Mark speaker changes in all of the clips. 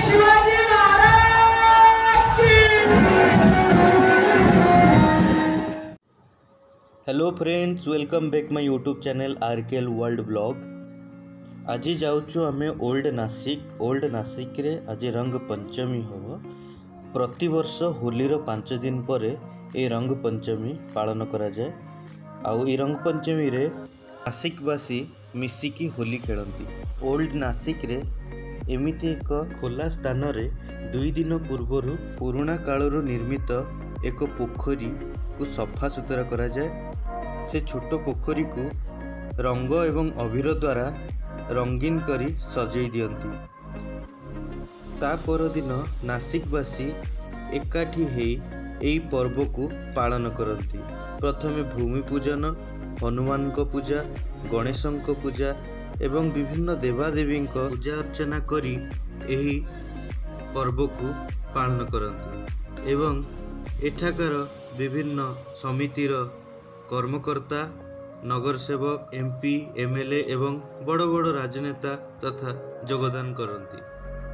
Speaker 1: शिवाजी महाराज की।
Speaker 2: Hello friends, welcome back my YouTube channel RKL world blog. आज जाऊँ आम ओल्ड नासिक रे आज रंग पंचमी हम। प्रतिवर्ष होलीर 5 दिन पर ए रंग पंचमी पालन करा जाए। आउ ई रंग पंचमी रे नासिकवासी मिसिकी होली खेलती। ओल्ड नासिक रे एमिति एक खोला स्थान रे 2 दिन पूर्वर पुराणा कालर निर्मित एक पोखरी को सफा सुतरा करा जाए। से छोट पोखरी को रंग एवं अबीर द्वारा रंगीन करी सजई दियंती। ता पर दिन नासिकवासी एकाठी हेई एई पर्व को पालन करती। प्रथमे भूमि पूजन, हनुमान को पूजा, गणेश को पूजा एवं विभिन्न देवादेवी पूजा अर्चना करी एही पर्व को पालन करती। एवं एठाकार विभिन्न समितिर कर्मकर्ता, नगर सेवक, एमपी, एमएलए एवं बड़ बड़ राजनेता तथा योगदान करती।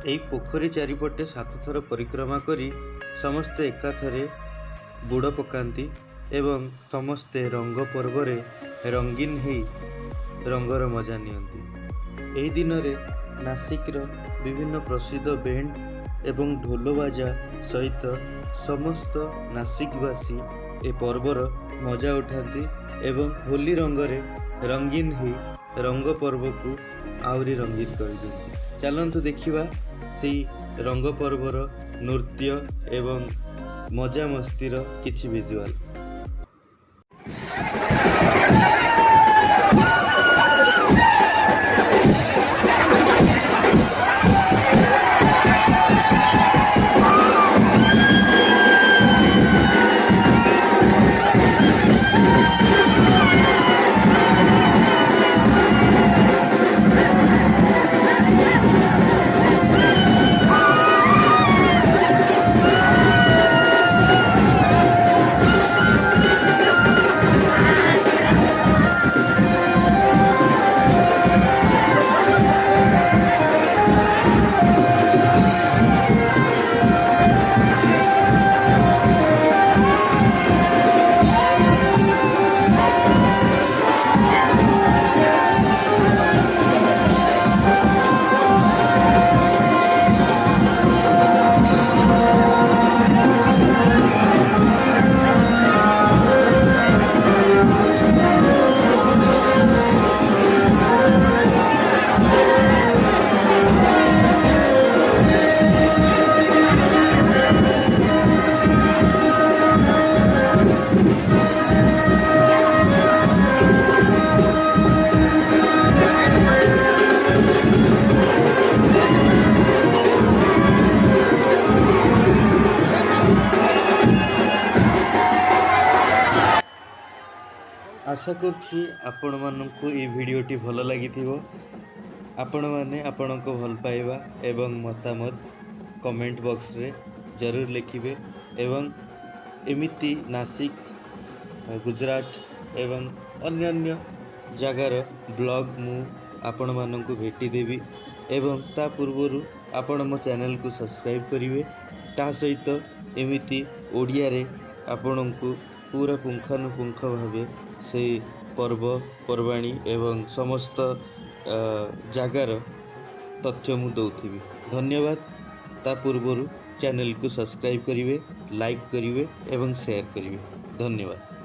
Speaker 2: एही पोखरी चारिपटे 7 थर परिक्रमा करी समस्ते एकाथरे बुड़ पकांती एवं समस्ते रंग पर्व रे रंगीन ही रंगर मजा नियंती। एही दिन रे नासिक रो विभिन्न प्रसिद्ध बैंड एवं ढोल बाजा सहित समस्त नासिकवासी ए पर्वर मजा उठाती एवं होली रंगरे रंगीन ही रंग पर्व को आउरी रंगीन कर दियंती। चलंतु देखिबा सेई रंग पर्वर नृत्य एवं मजा मस्तीर किछि विजुअल। आशा करुच्ची आपण मानू ये भिडियोटी भल लगी। आपण मैंने आपण भल पाइबा एवं मतामत कमेंट बॉक्स रे जरूर लिखिबे एवं एमिति नासिक, गुजरात एवं अन्य जगार ब्लॉग मु आपण मानू भेटी देवी एवं ता पूर्वर आपण मो चैनल को सब्सक्राइब करिवे। ता सहित एमिति ओडिया रे आपण को पूरा पुंखानुपुंख भावे से पर्व पर्वाणी एवं समस्त जगार तथ्य मु दौथिबी। धन्यवाद। ता पूर्वर चैनल को सब्सक्राइब करिवे, लाइक करिवे एवं शेयर करिवे। धन्यवाद।